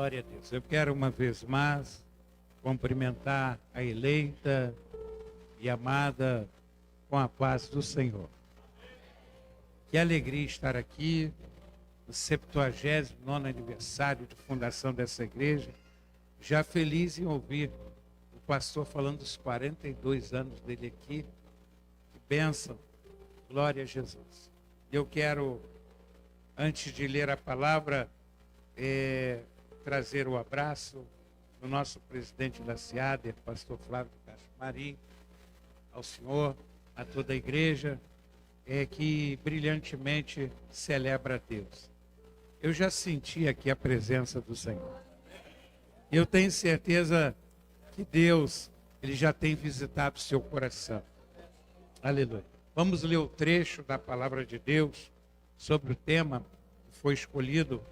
Glória a Deus. Eu quero uma vez mais cumprimentar a eleita e amada com a paz do Senhor. Que alegria estar aqui no 79º aniversário de fundação dessa igreja. Já feliz em ouvir o pastor falando dos 42 anos dele aqui. Que bênção. Glória a Jesus. Eu quero, antes de ler a palavra, trazer o abraço do nosso presidente da SEADER, pastor Flávio Castro Marim, ao senhor, a toda a igreja, que brilhantemente celebra a Deus. Eu já senti aqui a presença do Senhor. Eu tenho certeza que Deus, Ele já tem visitado o seu coração. Aleluia. Vamos ler o trecho da palavra de Deus sobre o tema que foi escolhido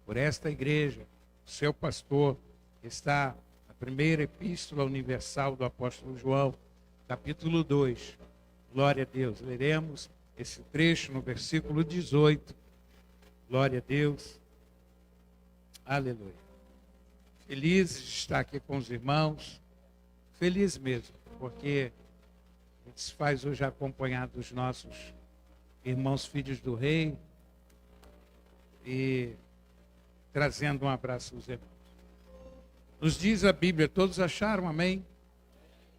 por esta igreja. O seu pastor está na primeira epístola universal do apóstolo João, capítulo 2. Glória a Deus. Leremos esse trecho no versículo 18. Glória a Deus. Aleluia. Feliz de estar aqui com os irmãos. Feliz mesmo, porque a gente se faz hoje acompanhado dos nossos irmãos filhos do rei e trazendo um abraço aos irmãos. Nos diz a Bíblia, todos acharam, amém?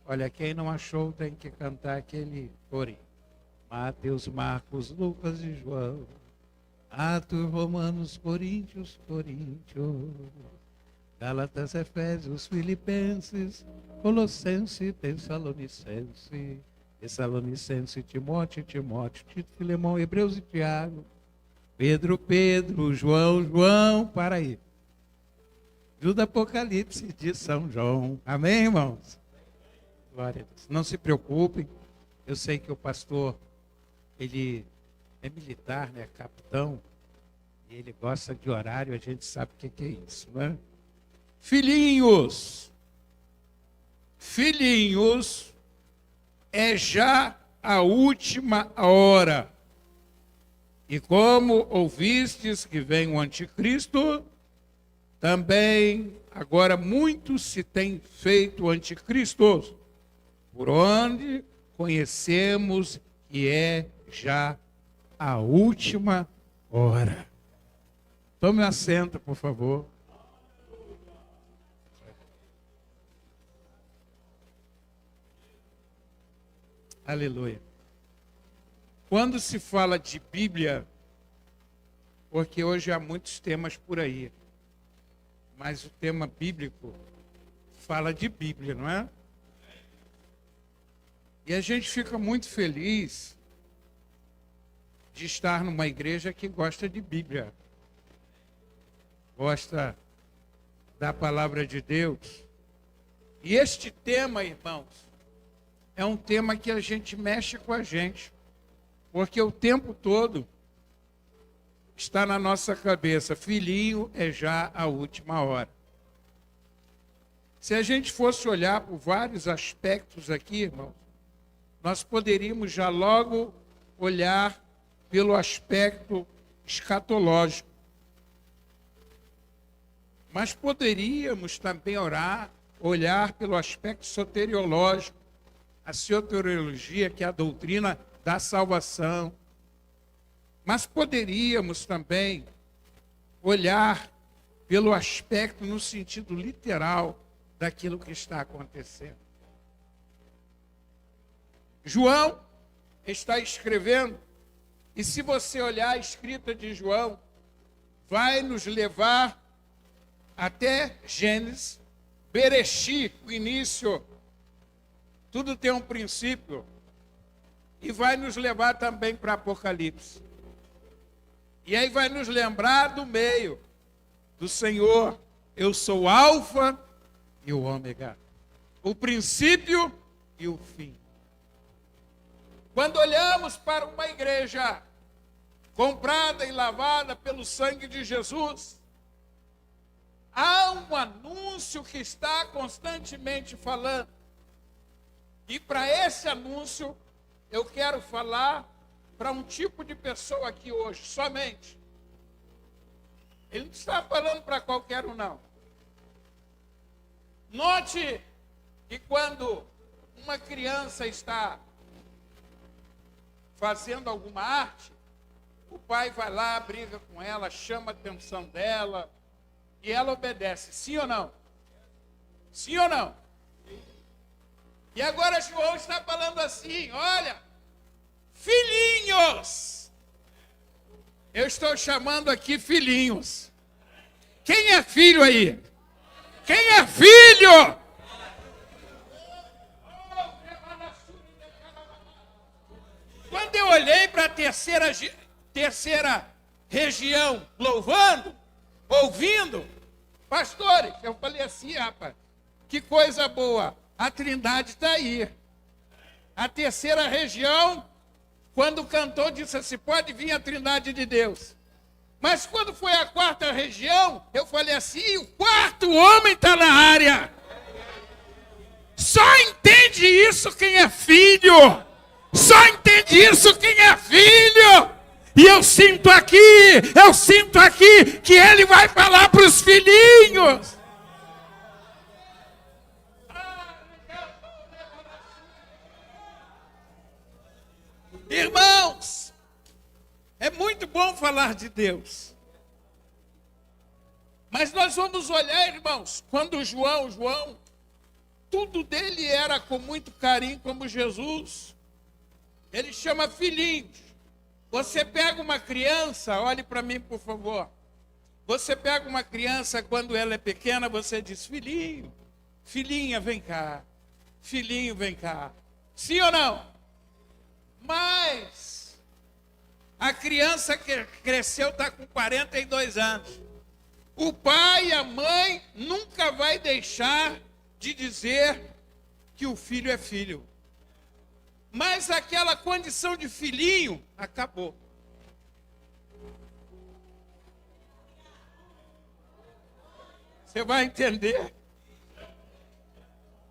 Olha, quem não achou tem que cantar aquele corinho. Mateus, Marcos, Lucas e João. Atos, Romanos, Coríntios, Gálatas, Efésios, Filipenses, Colossenses, Tessalonicense, Timóteo, Tito, Filemão, Hebreus e Tiago, Pedro, João, para aí. Do Apocalipse de São João. Amém, irmãos? Glória a Deus. Não se preocupem, eu sei que o pastor, ele é militar, né? Capitão, e ele gosta de horário, a gente sabe o que é isso, não é? Filhinhos, é já a última hora. E como ouvistes que vem o anticristo, também agora muito se tem feito anticristos, por onde conhecemos que é já a última hora. Tome assento, por favor. Aleluia. Quando se fala de Bíblia, porque hoje há muitos temas por aí, mas o tema bíblico fala de Bíblia, não é? E a gente fica muito feliz de estar numa igreja que gosta de Bíblia, gosta da palavra de Deus. E este tema, irmãos, é um tema que a gente mexe com a gente, porque o tempo todo está na nossa cabeça, filhinho, é já a última hora. Se a gente fosse olhar por vários aspectos aqui, irmãos, nós poderíamos já logo olhar pelo aspecto escatológico. Mas poderíamos também olhar pelo aspecto soteriológico, a soteriologia, que é a doutrina da salvação. Mas poderíamos também olhar pelo aspecto no sentido literal daquilo que está acontecendo. João está escrevendo, e se você olhar a escrita de João, vai nos levar até Gênesis, Bereshit, o início. Tudo tem um princípio. E vai nos levar também para Apocalipse. E aí vai nos lembrar do meio, do Senhor. Eu sou o Alfa e o Ômega, o princípio e o fim. Quando olhamos para uma igreja comprada e lavada pelo sangue de Jesus, há um anúncio que está constantemente falando. E para esse anúncio, eu quero falar para um tipo de pessoa aqui hoje, somente. Ele não está falando para qualquer um, não. Note que quando uma criança está fazendo alguma arte, o pai vai lá, briga com ela, chama a atenção dela e ela obedece. Sim ou não? Sim ou não? E agora João está falando assim, olha, filhinhos, eu estou chamando aqui filhinhos. Quem é filho aí? Quem é filho? Quando eu olhei para a terceira região, louvando, ouvindo, pastores, eu falei assim, rapaz, que coisa boa, a Trindade está aí. A terceira região, quando cantou, disse assim, pode vir a Trindade de Deus. Mas quando foi a quarta região, eu falei assim, o quarto homem está na área. Só entende isso quem é filho. Só entende isso quem é filho. E eu sinto aqui que ele vai falar para os filhinhos. Irmãos, é muito bom falar de Deus. Mas nós vamos olhar, irmãos, quando João, tudo dele era com muito carinho, como Jesus. Ele chama filhinhos. Você pega uma criança, olhe para mim, por favor. Você pega uma criança, quando ela é pequena, você diz, filhinho, filhinha, vem cá. Filhinho, vem cá. Sim ou não? Mas a criança que cresceu está com 42 anos. O pai e a mãe nunca vai deixar de dizer que o filho é filho. Mas aquela condição de filhinho acabou. Você vai entender.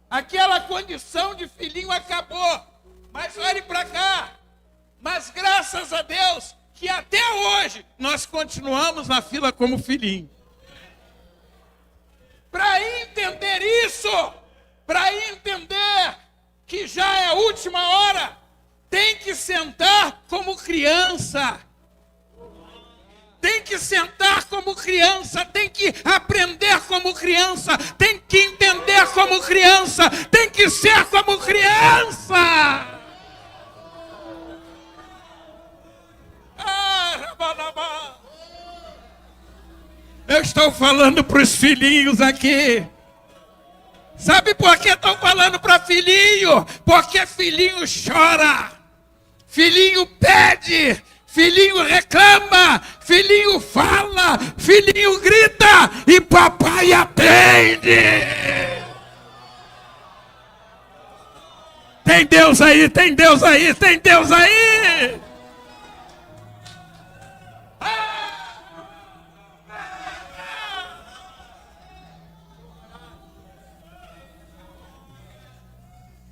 Aquela condição de filhinho acabou. Mas olhe para cá. Mas graças a Deus que até hoje nós continuamos na fila como filhinho. Para entender isso, para entender que já é a última hora, tem que sentar como criança. Tem que sentar como criança, tem que aprender como criança, tem que entender como criança, tem que ser como criança. Eu estou falando para os filhinhos aqui. Sabe por que estou falando para filhinho? Porque filhinho chora, filhinho pede, filhinho reclama, filhinho fala, filhinho grita e papai atende. Tem Deus aí, tem Deus aí, tem Deus aí.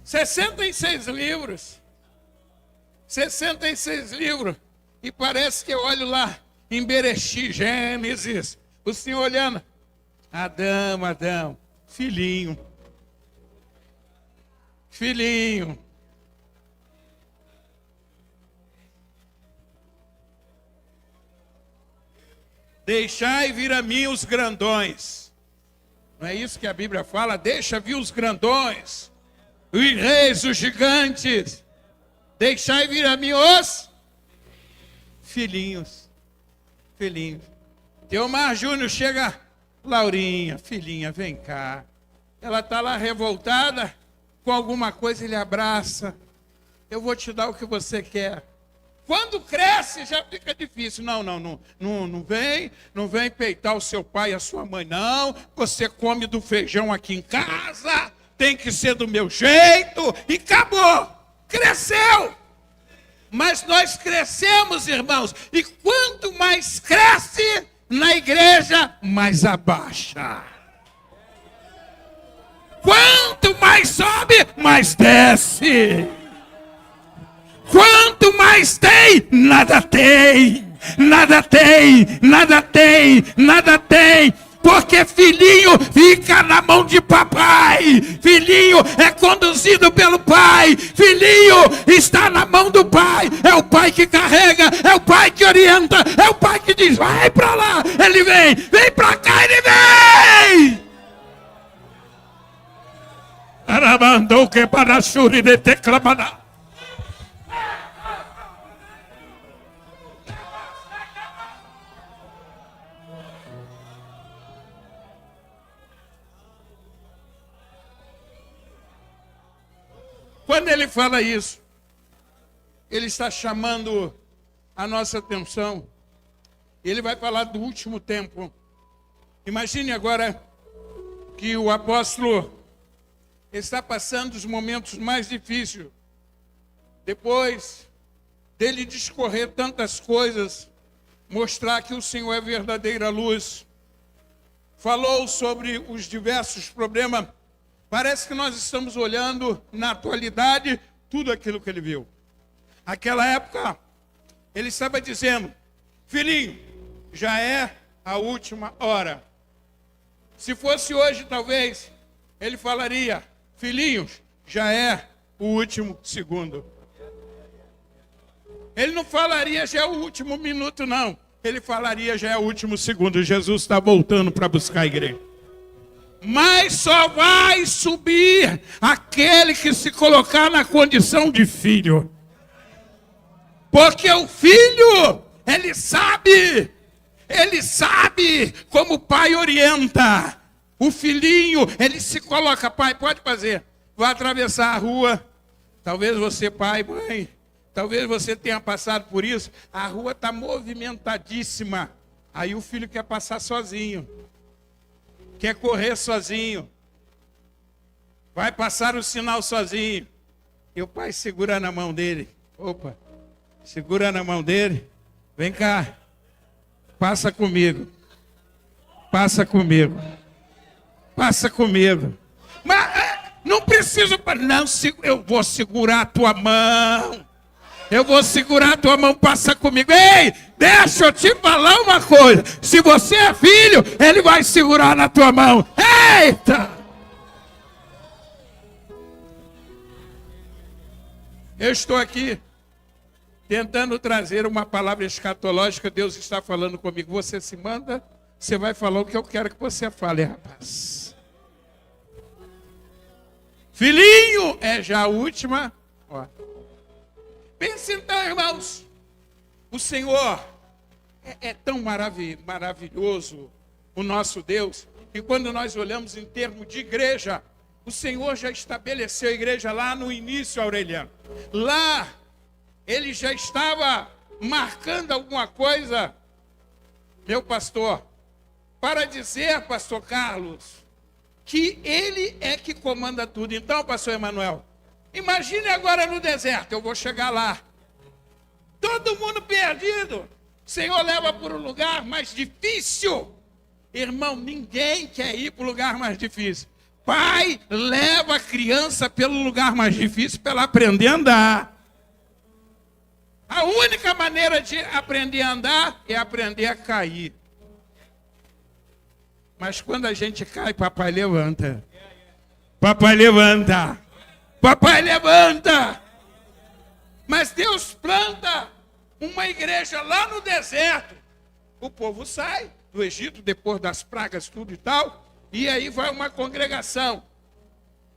66 livros. 66 livros. E parece que eu olho lá em Bereshit, Gênesis. O Senhor olhando. Adão, filhinho. Filhinho. Deixai vir a mim os grandões. Não é isso que a Bíblia fala? Deixa vir os grandões. Os reis, os gigantes. Deixai vir a mim os filhinhos. Filhinhos. Teomar Júnior chega. Laurinha, filhinha, vem cá. Ela está lá revoltada com alguma coisa, ele abraça. Eu vou te dar o que você quer. Quando cresce, já fica difícil. Não vem peitar o seu pai e a sua mãe, não. Você come do feijão aqui em casa, tem que ser do meu jeito, e acabou. Cresceu. Mas nós crescemos, irmãos, e quanto mais cresce na igreja, mais abaixa. Quanto mais sobe, mais desce. Quanto mais tem, nada tem. Nada tem, nada tem, nada tem. porque filhinho fica na mão de papai. Filhinho é conduzido pelo pai. Filhinho está na mão do pai. É o pai que carrega, é o pai que orienta, é o pai que diz, vai para lá. Ele vem para cá, ele vem. Arabandou que para churi de teclamana. Quando ele fala isso, ele está chamando a nossa atenção. Ele vai falar do último tempo. Imagine agora que o apóstolo está passando os momentos mais difíceis. Depois dele discorrer tantas coisas, mostrar que o Senhor é verdadeira luz, falou sobre os diversos problemas. Parece que nós estamos olhando na atualidade tudo aquilo que ele viu. Naquela época, ele estava dizendo, filhinho, já é a última hora. Se fosse hoje, talvez, ele falaria, filhinhos, já é o último segundo. Ele não falaria, já é o último minuto, não. Ele falaria, já é o último segundo. Jesus está voltando para buscar a igreja. Mas só vai subir aquele que se colocar na condição de filho. Porque o filho, ele sabe como o pai orienta. O filhinho, ele se coloca, pai, pode fazer. Vai atravessar a rua. Talvez você, pai, mãe, talvez você tenha passado por isso. A rua está movimentadíssima. Aí o filho quer passar sozinho. Quer correr sozinho. Vai passar o sinal sozinho. E o pai segura na mão dele. Opa, segura na mão dele. Vem cá. Passa comigo. Passa comigo. Passa comigo. Mas não preciso. Não, eu vou segurar a tua mão. Eu vou segurar a tua mão, passa comigo. Ei, deixa eu te falar uma coisa. Se você é filho, ele vai segurar na tua mão. Eita! Eu estou aqui tentando trazer uma palavra escatológica. Deus está falando comigo. Você se manda, você vai falar o que eu quero que você fale, rapaz. Filhinho, é já a última. Ó. Pense então, irmãos, o Senhor é tão maravilhoso, o nosso Deus, que quando nós olhamos em termos de igreja, o Senhor já estabeleceu a igreja lá no início, Aureliano. Lá, ele já estava marcando alguma coisa, meu pastor, para dizer, pastor Carlos, que ele é que comanda tudo. Então, pastor Emanuel, imagine agora no deserto, eu vou chegar lá. Todo mundo perdido. O Senhor leva para um lugar mais difícil. Irmão, ninguém quer ir para o lugar mais difícil. Pai, leva a criança pelo lugar mais difícil para ela aprender a andar. A única maneira de aprender a andar é aprender a cair. Mas quando a gente cai, papai levanta. Papai levanta. Papai levanta. Mas Deus planta uma igreja lá no deserto. O povo sai do Egito depois das pragas, tudo e tal. E aí vai uma congregação.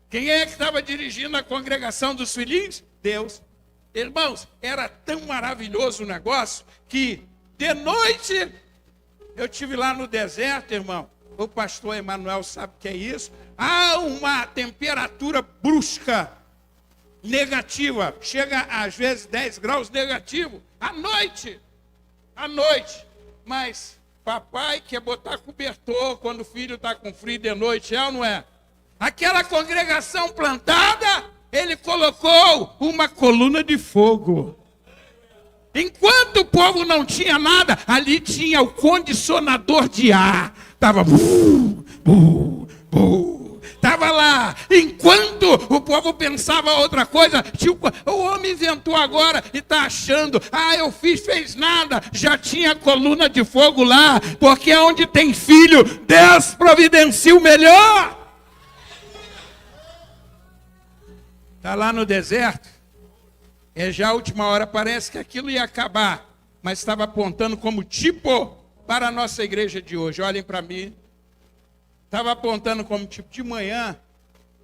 Quem é que estava dirigindo a congregação dos filhinhos? Deus. Irmãos, era tão maravilhoso o negócio que de noite eu estive lá no deserto, irmão. O pastor Emanuel sabe o que é isso. Há uma temperatura brusca, negativa. Chega às vezes 10 graus negativo. À noite. Mas papai quer botar cobertor quando o filho está com frio de noite, é ou não é? Aquela congregação plantada, ele colocou uma coluna de fogo. Enquanto o povo não tinha nada, ali tinha o condicionador de ar. Estava estava lá. Enquanto o povo pensava outra coisa. O homem inventou agora e está achando, eu fez nada. Já tinha coluna de fogo lá, porque onde tem filho, Deus providencia o melhor. Está lá no deserto, já a última hora, parece que aquilo ia acabar, mas estava apontando como tipo para a nossa igreja de hoje. Olhem para mim. Estava apontando como tipo de manhã,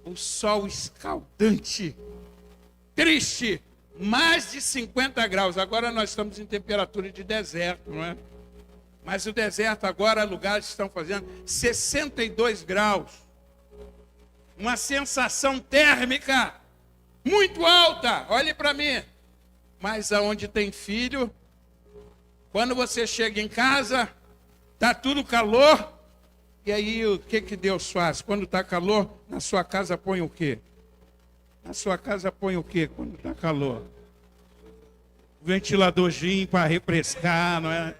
o sol escaldante, triste, mais de 50 graus. Agora nós estamos em temperatura de deserto, não é? Mas o deserto agora, lugares estão fazendo 62 graus. Uma sensação térmica muito alta. Olhe para mim. Mas aonde tem filho, quando você chega em casa, está tudo calor. E aí o que Deus faz? Quando está calor, na sua casa põe o quê? Na sua casa põe o quê quando está calor? Ventiladorzinho para refrescar, não é?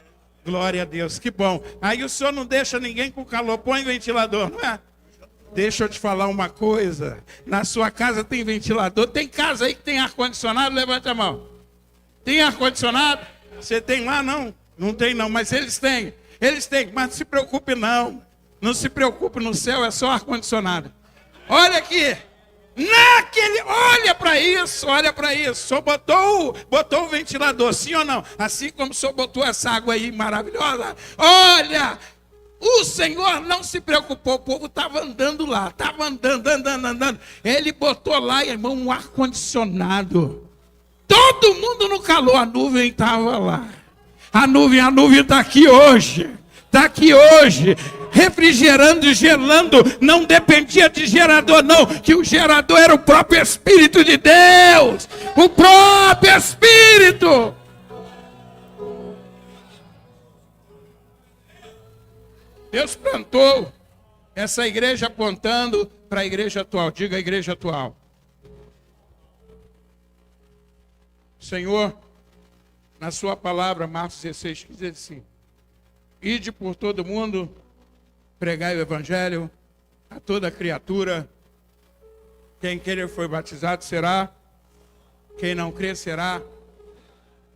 Glória a Deus, que bom. Aí o senhor não deixa ninguém com calor, põe ventilador, não é? Deixa eu te falar uma coisa. Na sua casa tem ventilador? Tem casa aí que tem ar-condicionado? Levante a mão. Tem ar-condicionado? Você tem lá? Não. Não tem não, mas eles têm. Eles têm, mas não se preocupe não. Não se preocupe, no céu é só ar-condicionado. Olha aqui. Olha para isso, olha para isso. O senhor botou o ventilador, sim ou não? Assim como o senhor botou essa água aí maravilhosa. Olha, o Senhor não se preocupou, o povo estava andando lá, estava andando. Ele botou lá, irmão, um ar-condicionado. Todo mundo no calor, a nuvem estava lá. A nuvem está aqui hoje. Está aqui hoje, refrigerando e gelando, não dependia de gerador não, que o gerador era o próprio Espírito de Deus, o próprio Espírito. Deus plantou essa igreja apontando para a igreja atual, diga a igreja atual. Senhor, na sua palavra, Marcos 16, 15, diz assim: ide por todo mundo, pregai o evangelho a toda criatura. Quem crer foi batizado será, quem não crer será.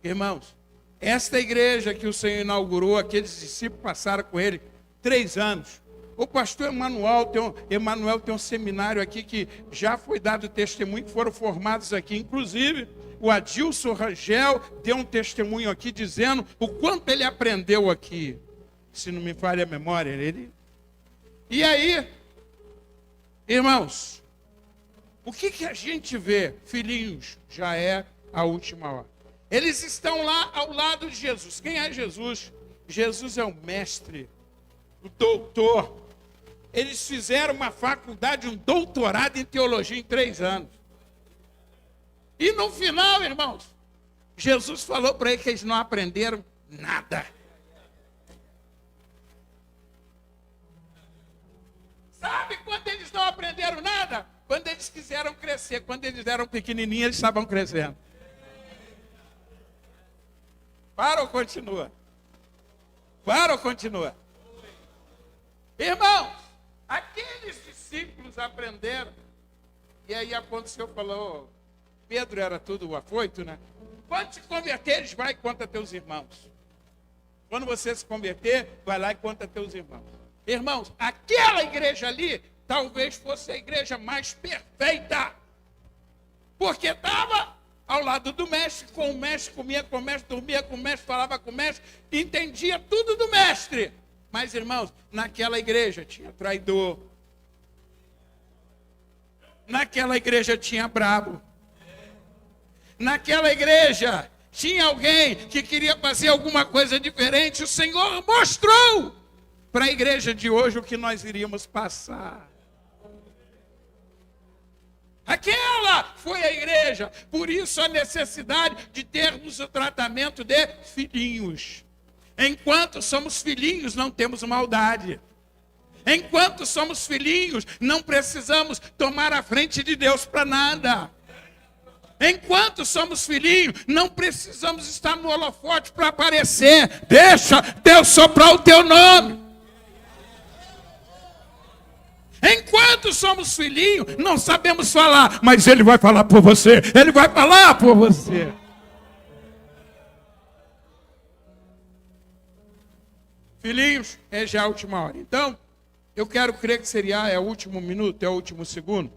Irmãos, esta igreja que o Senhor inaugurou, aqueles discípulos passaram com ele 3 anos. O pastor Emanuel tem um seminário aqui que já foi dado testemunho, que foram formados aqui, inclusive o Adilson Rangel deu um testemunho aqui dizendo o quanto ele aprendeu aqui. Se não me falha a memória, ele... E aí, irmãos, o que a gente vê? Filhinhos, já é a última hora. Eles estão lá ao lado de Jesus. Quem é Jesus? Jesus é o mestre, o doutor. Eles fizeram uma faculdade, um doutorado em teologia em 3 anos. E no final, irmãos, Jesus falou para eles que eles não aprenderam nada. Sabe quando eles não aprenderam nada? Quando eles quiseram crescer. Quando eles eram pequenininhos, eles estavam crescendo. Para ou continua? Para ou continua? Irmãos, aqueles discípulos aprenderam. E aí aconteceu, falou, Pedro era tudo afoito, né? Quando se converteres, vai e conta teus irmãos. Quando você se converter, vai lá e conta teus irmãos. Irmãos, aquela igreja ali, talvez fosse a igreja mais perfeita. Porque estava ao lado do mestre, com o mestre, comia com o mestre, dormia com o mestre, falava com o mestre, entendia tudo do mestre. Mas, irmãos, naquela igreja tinha traidor. Naquela igreja tinha brabo. Naquela igreja tinha alguém que queria fazer alguma coisa diferente. O Senhor mostrou para a igreja de hoje o que nós iríamos passar. Aquela foi a igreja. Por isso a necessidade de termos o tratamento de filhinhos. Enquanto somos filhinhos, não temos maldade. Enquanto somos filhinhos, não precisamos tomar a frente de Deus para nada. Enquanto somos filhinhos, não precisamos estar no holofote para aparecer. Deixa Deus soprar o teu nome. Enquanto somos filhinhos, não sabemos falar, mas Ele vai falar por você. Ele vai falar por você. Filhinhos, é já a última hora. Então, eu quero crer que seria é o último minuto, é o último segundo.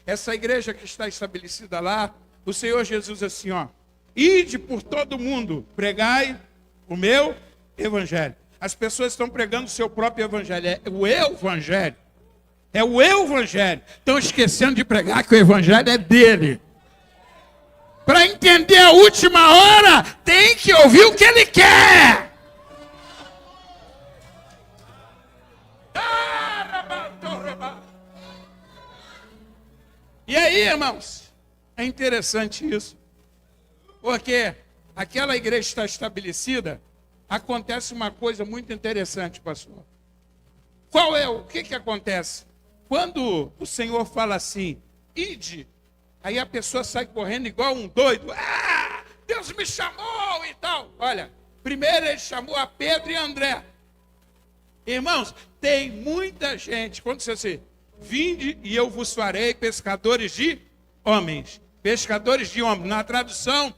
Essa igreja que está estabelecida lá, o Senhor Jesus assim, ó. Ide por todo mundo, pregai o meu evangelho. As pessoas estão pregando o seu próprio evangelho. É o evangelho. É o evangelho. Estão esquecendo de pregar que o evangelho é dele. Para entender a última hora, tem que ouvir o que ele quer. E aí, irmãos, é interessante isso. Porque aquela igreja está estabelecida, acontece uma coisa muito interessante, pastor. O que acontece? Quando o Senhor fala assim, ide, aí a pessoa sai correndo igual um doido. Ah, Deus me chamou e tal. Olha, primeiro ele chamou a Pedro e a André. Irmãos, tem muita gente, quando você assim, vinde e eu vos farei pescadores de homens. Pescadores de homens. Na tradução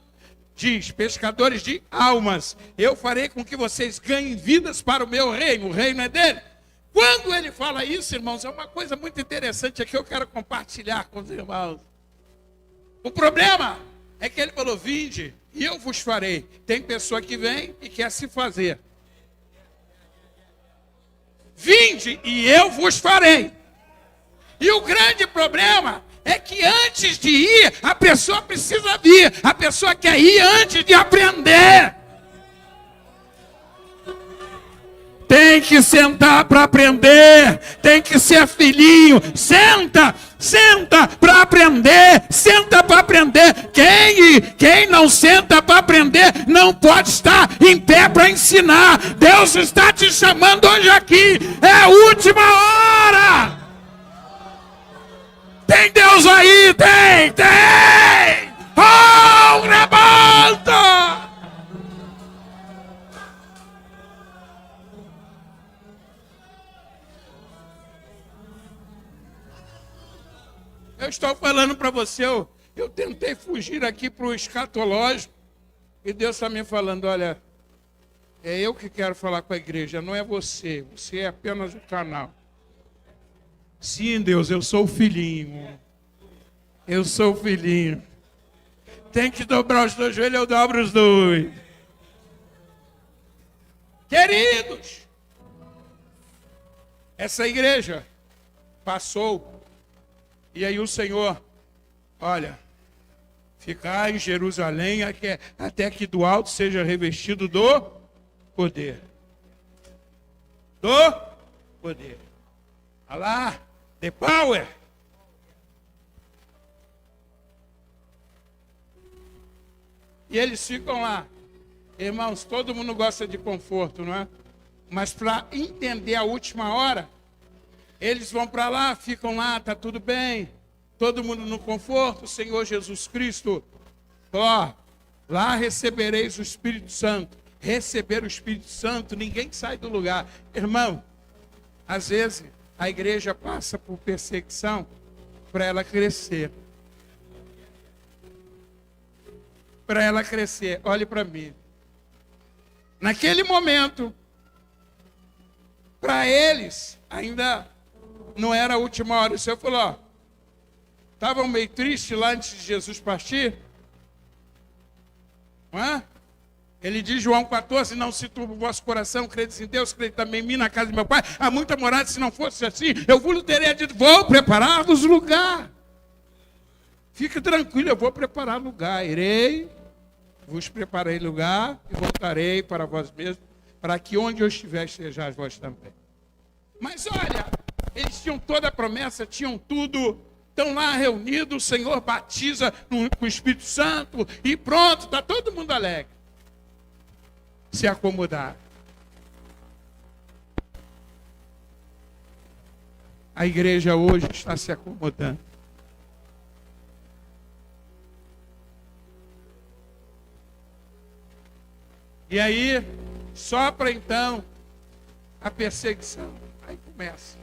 diz, pescadores de almas. Eu farei com que vocês ganhem vidas para o meu reino. O reino é dele. Quando ele fala isso, irmãos, é uma coisa muito interessante aqui, eu quero compartilhar com os irmãos. O problema é que ele falou, vinde e eu vos farei. Tem pessoa que vem e quer se fazer. Vinde e eu vos farei. E o grande problema é que antes de ir, a pessoa precisa vir. A pessoa quer ir antes de aprender. Tem que sentar para aprender. Tem que ser filhinho. Senta para aprender. Senta para aprender. Quem não senta para aprender não pode estar em pé para ensinar. Deus está te chamando hoje aqui. É a última hora. Tem Deus aí? Tem! Oh, levanta! Eu estou falando para você, eu tentei fugir aqui para o escatológico, e Deus está me falando, olha, é eu que quero falar com a igreja, não é você é apenas o canal. Sim, Deus, eu sou o filhinho. Eu sou o filhinho. Tem que dobrar os dois joelhos, eu dobro os dois. Queridos, essa igreja passou. E aí o Senhor, olha, ficar em Jerusalém até que do alto seja revestido do poder. Do poder. Olha lá. The power. E eles ficam lá. Irmãos, todo mundo gosta de conforto, não é? Mas para entender a última hora, eles vão para lá, ficam lá, tá tudo bem. Todo mundo no conforto, o Senhor Jesus Cristo. Ó, lá recebereis o Espírito Santo. Receber o Espírito Santo, ninguém sai do lugar. Irmão, às vezes a igreja passa por perseguição para ela crescer. Para ela crescer. Olhe para mim. Naquele momento, para eles, ainda não era a última hora. O Senhor falou, ó, estavam meio tristes lá antes de Jesus partir. Não é? Ele diz, João 14, não se turbe o vosso coração, credes em Deus, crede também em mim, na casa de meu pai. Há muita morada, se não fosse assim, eu vos teria dito, vou preparar-vos lugar. Fique tranquilo, eu vou preparar lugar. Irei, vos preparei lugar e voltarei para vós mesmos, para que onde eu estiver, estejais vós também. Mas olha, eles tinham toda a promessa, tinham tudo, estão lá reunidos, o Senhor batiza com o Espírito Santo e pronto, está todo mundo alegre. Se acomodar. A igreja hoje está se acomodando. E aí, só para então, a perseguição. Aí começa.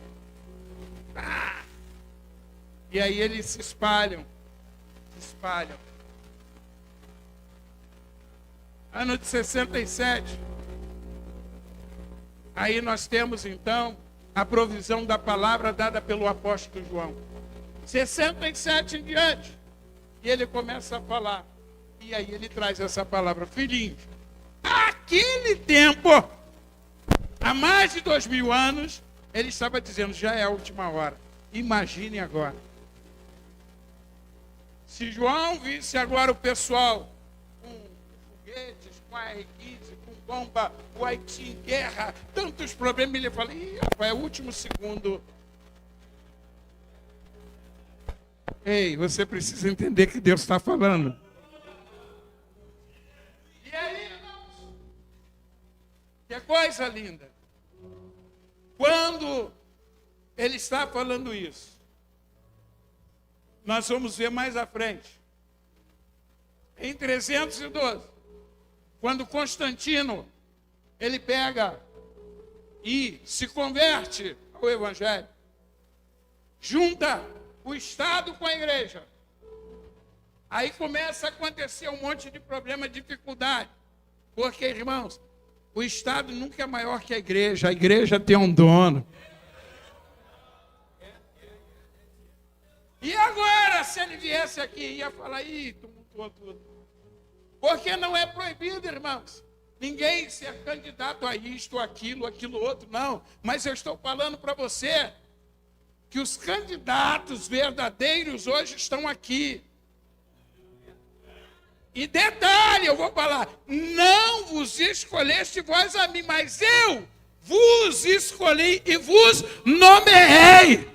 E aí eles se espalham. Ano de 67. Aí nós temos então a provisão da palavra dada pelo apóstolo João. 67 em diante. E ele começa a falar. E aí ele traz essa palavra. Filhinhos, aquele tempo, há mais de 2000 anos, ele estava dizendo, já é a última hora. Imagine agora. Se João visse agora o pessoal com foguetes, com AR-15, com bomba, o Haiti em guerra, tantos problemas, ele fala, rapaz, é o último segundo. Ei, você precisa entender que Deus está falando. E aí, irmãos? Que coisa linda. Quando ele está falando isso, nós vamos ver mais à frente. Em 312, quando Constantino, ele pega e se converte ao Evangelho, junta o Estado com a igreja. Aí começa a acontecer um monte de problema, dificuldade. Porque, irmãos, o Estado nunca é maior que a igreja tem um dono. E agora, se ele viesse aqui, ia falar, tumultuou tudo. Porque não é proibido, irmãos. Ninguém ser candidato a isto, aquilo outro, não. Mas eu estou falando para você que os candidatos verdadeiros hoje estão aqui. E detalhe, eu vou falar, não vos escolheste vós a mim, mas eu vos escolhi e vos nomeei.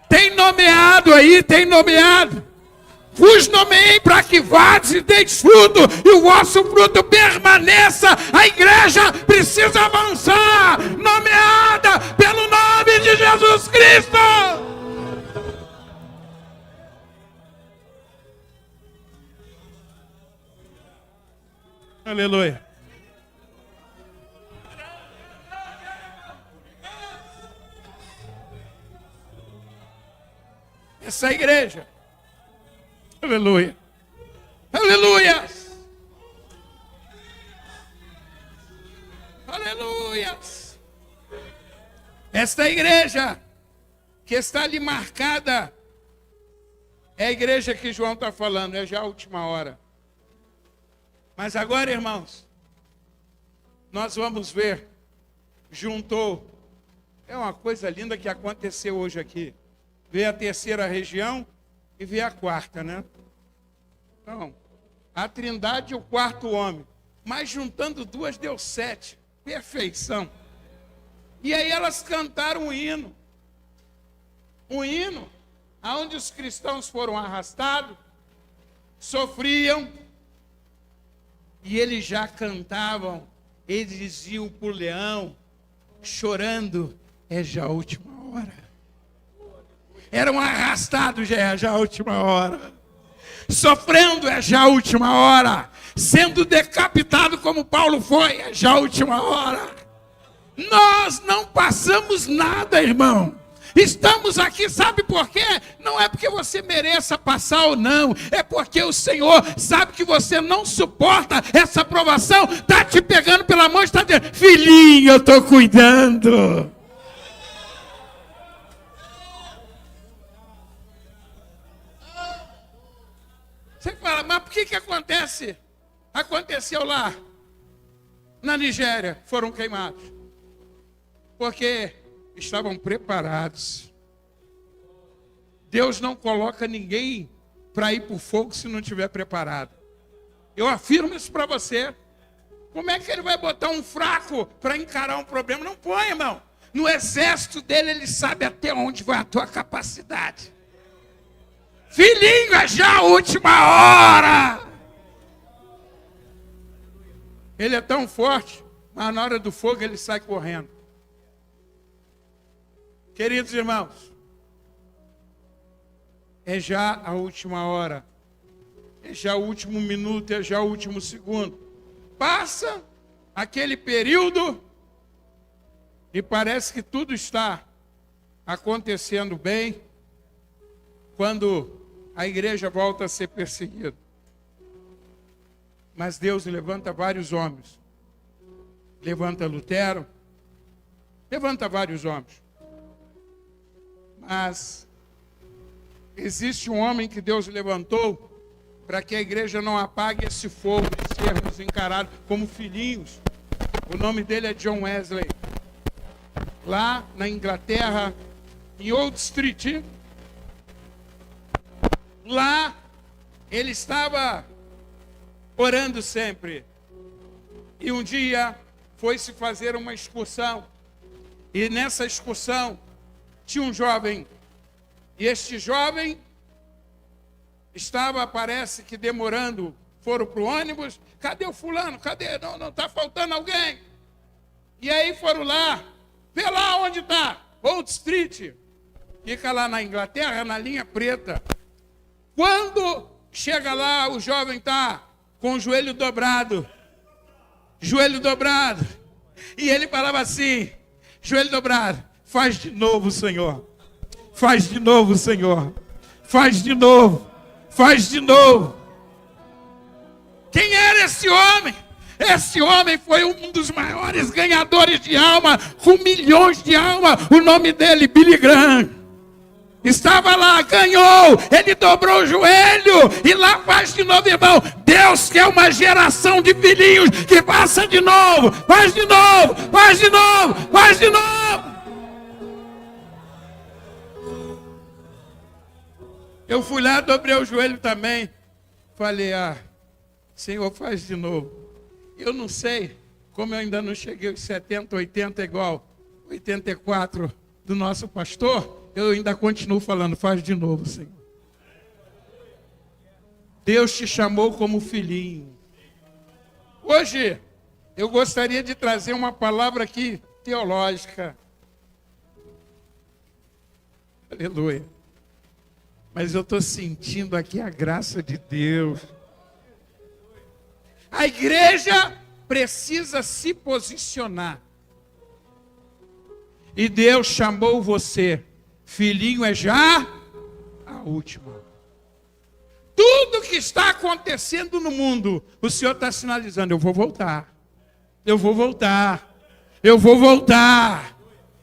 Tem nomeado aí, tem nomeado. Vos nomeei para que vades e deis fruto, e o vosso fruto permaneça. A igreja precisa avançar, nomeada pelo nome de Jesus Cristo. Aleluia. Essa igreja. Aleluia. Aleluia. Aleluia. Esta igreja que está ali marcada é a igreja que João está falando, é já a última hora. Mas agora, irmãos, nós vamos ver, juntou, é uma coisa linda que aconteceu hoje aqui. Veio a terceira região e veio a quarta, né? Então, a Trindade e o quarto homem. Mas juntando duas deu 7. Perfeição. E aí elas cantaram um hino. Um hino onde os cristãos foram arrastados, sofriam, e eles já cantavam, eles diziam para o leão, chorando, é já a última hora. Eram arrastados, já é já a última hora. Sofrendo, é já a última hora. Sendo decapitado como Paulo foi, é já a última hora. Nós não passamos nada, irmão. Estamos aqui, sabe por quê? Não é porque você mereça passar ou não. É porque o Senhor sabe que você não suporta essa provação. Está te pegando pela mão e está dizendo, filhinho, eu estou cuidando. Você fala, mas por que acontece? Aconteceu lá, na Nigéria, foram queimados. Porque estavam preparados. Deus não coloca ninguém para ir para o fogo se não estiver preparado. Eu afirmo isso para você. Como é que ele vai botar um fraco para encarar um problema? Não põe, irmão. No exército dele, ele sabe até onde vai a tua capacidade. Filhinho, é já a última hora. Ele é tão forte, mas na hora do fogo ele sai correndo. Queridos irmãos, é já a última hora. É já o último minuto, é já o último segundo. Passa aquele período e parece que tudo está acontecendo bem quando a igreja volta a ser perseguida. Mas Deus levanta vários homens. Levanta Lutero, levanta vários homens. Mas existe um homem que Deus levantou para que a igreja não apague esse fogo de sermos encarados como filhinhos. O nome dele é John Wesley. Lá na Inglaterra, em Old Street, lá ele estava orando sempre. E um dia foi-se fazer uma excursão. E nessa excursão tinha um jovem. E este jovem estava, parece que demorando. Foram para o ônibus. Cadê o fulano? Cadê? Não está faltando alguém. E aí foram lá. Vê lá onde está. Old Street. Fica lá na Inglaterra, na linha preta. Quando chega lá, o jovem está com o joelho dobrado. Joelho dobrado. E ele falava assim, joelho dobrado, faz de novo, Senhor. Faz de novo, Senhor. Faz de novo. Faz de novo. Quem era esse homem? Esse homem foi um dos maiores ganhadores de alma, com milhões de almas. O nome dele, Billy Graham. Estava lá, ganhou, ele dobrou o joelho e lá faz de novo, irmão. Deus quer uma geração de filhinhos que faça de novo, faz de novo, faz de novo, faz de novo. Eu fui lá, dobrei o joelho também. Falei, Senhor, faz de novo. Eu não sei como eu ainda não cheguei aos 70, 80 igual 84 do nosso pastor. Eu ainda continuo falando, faz de novo, Senhor. Deus te chamou como filhinho. Hoje, eu gostaria de trazer uma palavra aqui, teológica. Aleluia. Mas eu estou sentindo aqui a graça de Deus. A igreja precisa se posicionar. E Deus chamou você. Filhinho é já a última. Tudo que está acontecendo no mundo, o Senhor está sinalizando, eu vou voltar. Eu vou voltar. Eu vou voltar.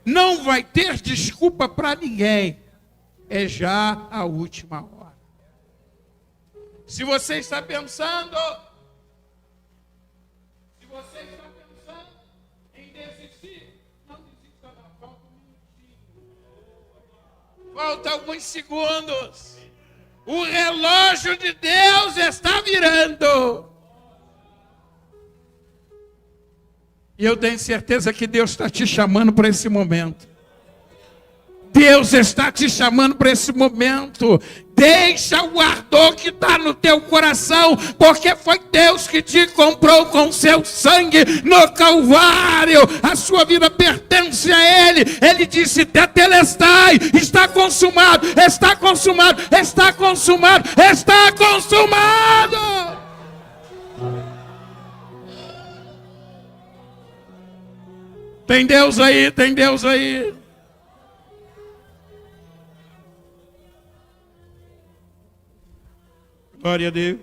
Não vai ter desculpa para ninguém. É já a última hora. Se você está pensando, em desistir, não desista não, falta um minutinho. Falta alguns segundos. O relógio de Deus está virando. E eu tenho certeza que Deus está te chamando para esse momento. Deus está te chamando para esse momento. Deixa o ardor que está no teu coração, porque foi Deus que te comprou com seu sangue no Calvário. A sua vida pertence a Ele. Ele disse, tetelestai, está consumado, está consumado, está consumado, está consumado. Tem Deus aí, tem Deus aí. Glória a Deus.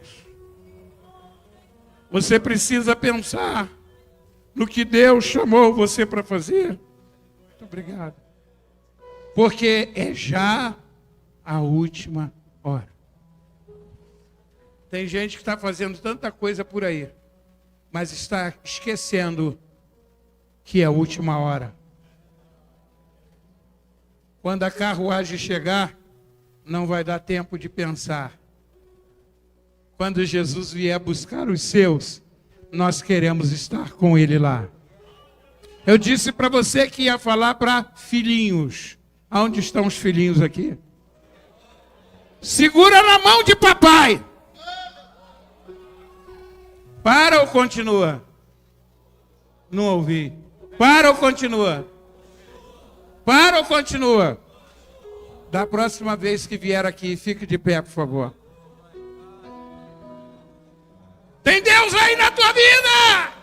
Você precisa pensar no que Deus chamou você para fazer. Muito obrigado. Porque é já a última hora. Tem gente que está fazendo tanta coisa por aí, mas está esquecendo que é a última hora. Quando a carruagem chegar, não vai dar tempo de pensar. Quando Jesus vier buscar os seus, nós queremos estar com Ele lá. Eu disse para você que ia falar para filhinhos. Aonde estão os filhinhos aqui? Segura na mão de papai. Para ou continua? Não ouvi. Para ou continua? Para ou continua? Da próxima vez que vier aqui, fique de pé, por favor. Tem Deus aí na tua vida?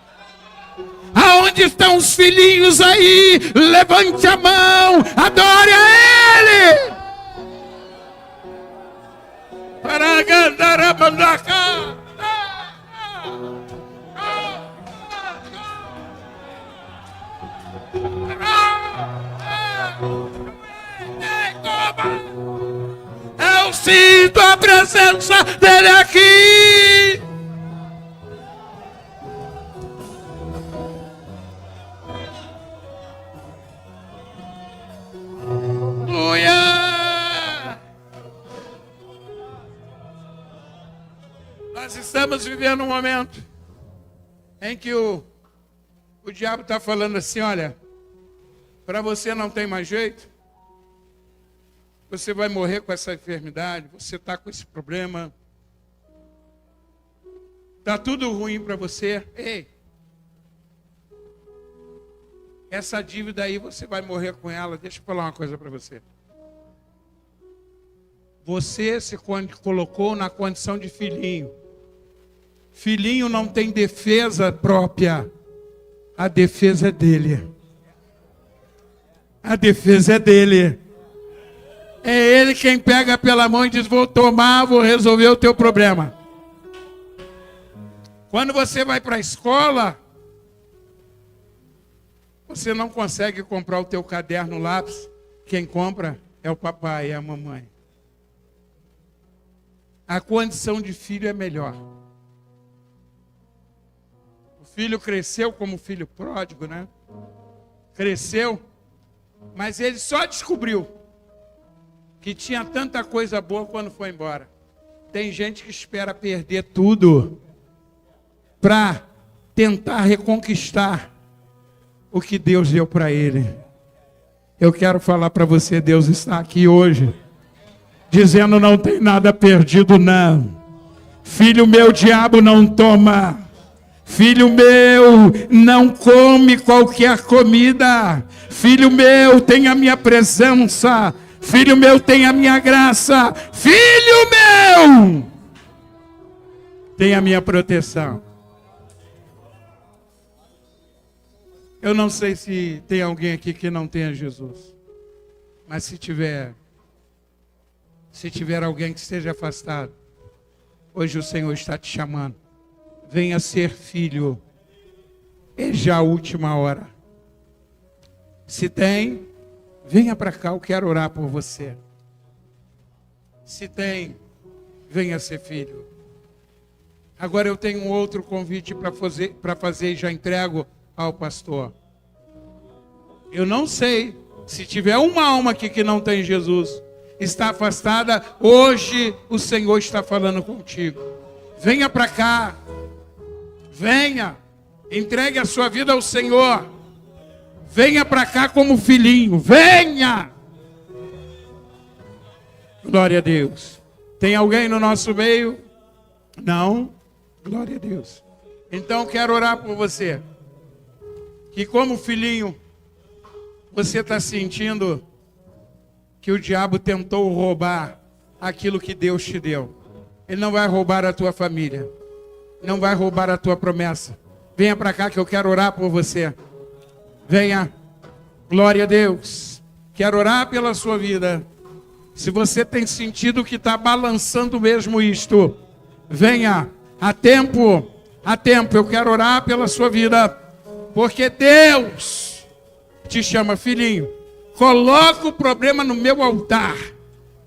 Aonde Onde estão os filhinhos aí? Levante a mão, adore a Ele. Para cantar a bandaca. Eu sinto a presença dele aqui. Aleluia! Nós estamos vivendo um momento em que o diabo está falando assim, olha, para você não tem mais jeito, você vai morrer com essa enfermidade, você está com esse problema, está tudo ruim para você. Ei, essa dívida aí você vai morrer com ela. Deixa eu falar uma coisa para você. Você se colocou na condição de filhinho. Filhinho não tem defesa própria. A defesa é dele. A defesa é dele. É ele quem pega pela mão e diz, vou tomar, vou resolver o teu problema. Quando você vai para a escola, você não consegue comprar o teu caderno, lápis. Quem compra é o papai e a mamãe. A condição de filho é melhor. O filho cresceu como filho pródigo, né? Cresceu, mas ele só descobriu que tinha tanta coisa boa quando foi embora. Tem gente que espera perder tudo para tentar reconquistar o que Deus deu para ele. Eu quero falar para você, Deus está aqui hoje, dizendo, não tem nada perdido não. Filho meu, diabo não toma. Filho meu, não come qualquer comida. Filho meu, tem a minha presença. Filho meu, tem a minha graça. Filho meu, tem a minha proteção. Eu não sei se tem alguém aqui que não tenha Jesus. Mas se tiver alguém que esteja afastado, hoje o Senhor está te chamando. Venha ser filho. É já a última hora. Se tem, venha para cá, eu quero orar por você. Se tem, venha ser filho. Agora eu tenho um outro convite para fazer e já entrego ao pastor. Eu não sei, se tiver uma alma aqui que não tem Jesus, está afastada, hoje o Senhor está falando contigo. Venha para cá. Venha. Entregue a sua vida ao Senhor. Venha para cá como filhinho. Venha. Glória a Deus. Tem alguém no nosso meio? Não? Glória a Deus. Então quero orar por você. Que como filhinho, você está sentindo que o diabo tentou roubar aquilo que Deus te deu. Ele não vai roubar a tua família. Não vai roubar a tua promessa. Venha para cá que eu quero orar por você. Venha. Glória a Deus. Quero orar pela sua vida. Se você tem sentido que está balançando mesmo isto, venha. Há tempo. Há tempo. Eu quero orar pela sua vida. Porque Deus te chama, filhinho. Coloca o problema no meu altar.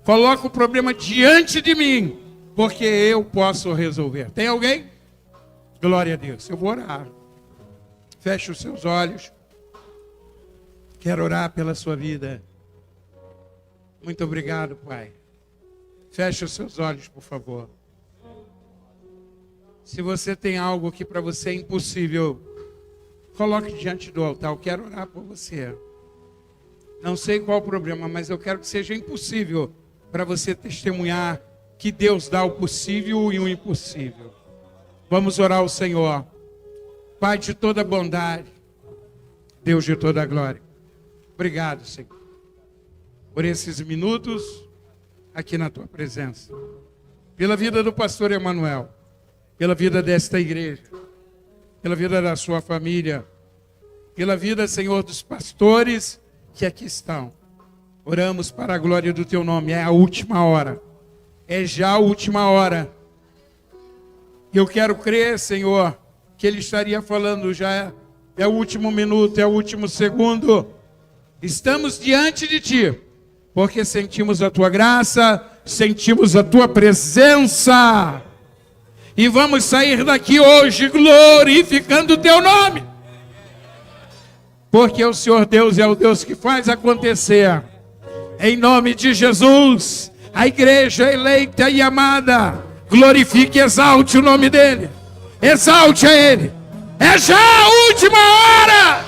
Coloca o problema diante de mim. Porque eu posso resolver. Tem alguém? Glória a Deus. Eu vou orar. Feche os seus olhos. Quero orar pela sua vida. Muito obrigado, Pai. Feche os seus olhos, por favor. Se você tem algo que para você é impossível, coloque diante do altar. Eu quero orar por você. Não sei qual o problema, mas eu quero que seja impossível para você testemunhar que Deus dá o possível e o impossível. Vamos orar ao Senhor. Pai de toda bondade, Deus de toda glória. Obrigado, Senhor, por esses minutos aqui na tua presença. Pela vida do pastor Emanuel, pela vida desta igreja, pela vida da sua família, pela vida, Senhor, dos pastores que aqui estão. Oramos para a glória do teu nome. É a última hora. É já a última hora. Eu quero crer, Senhor, que Ele estaria falando já. É o último minuto, é o último segundo. Estamos diante de Ti, porque sentimos a Tua graça, sentimos a Tua presença. E vamos sair daqui hoje glorificando o Teu nome. Porque o Senhor Deus é o Deus que faz acontecer. Em nome de Jesus, a igreja eleita e amada, glorifique e exalte o nome dele. Exalte a Ele. É já a última hora.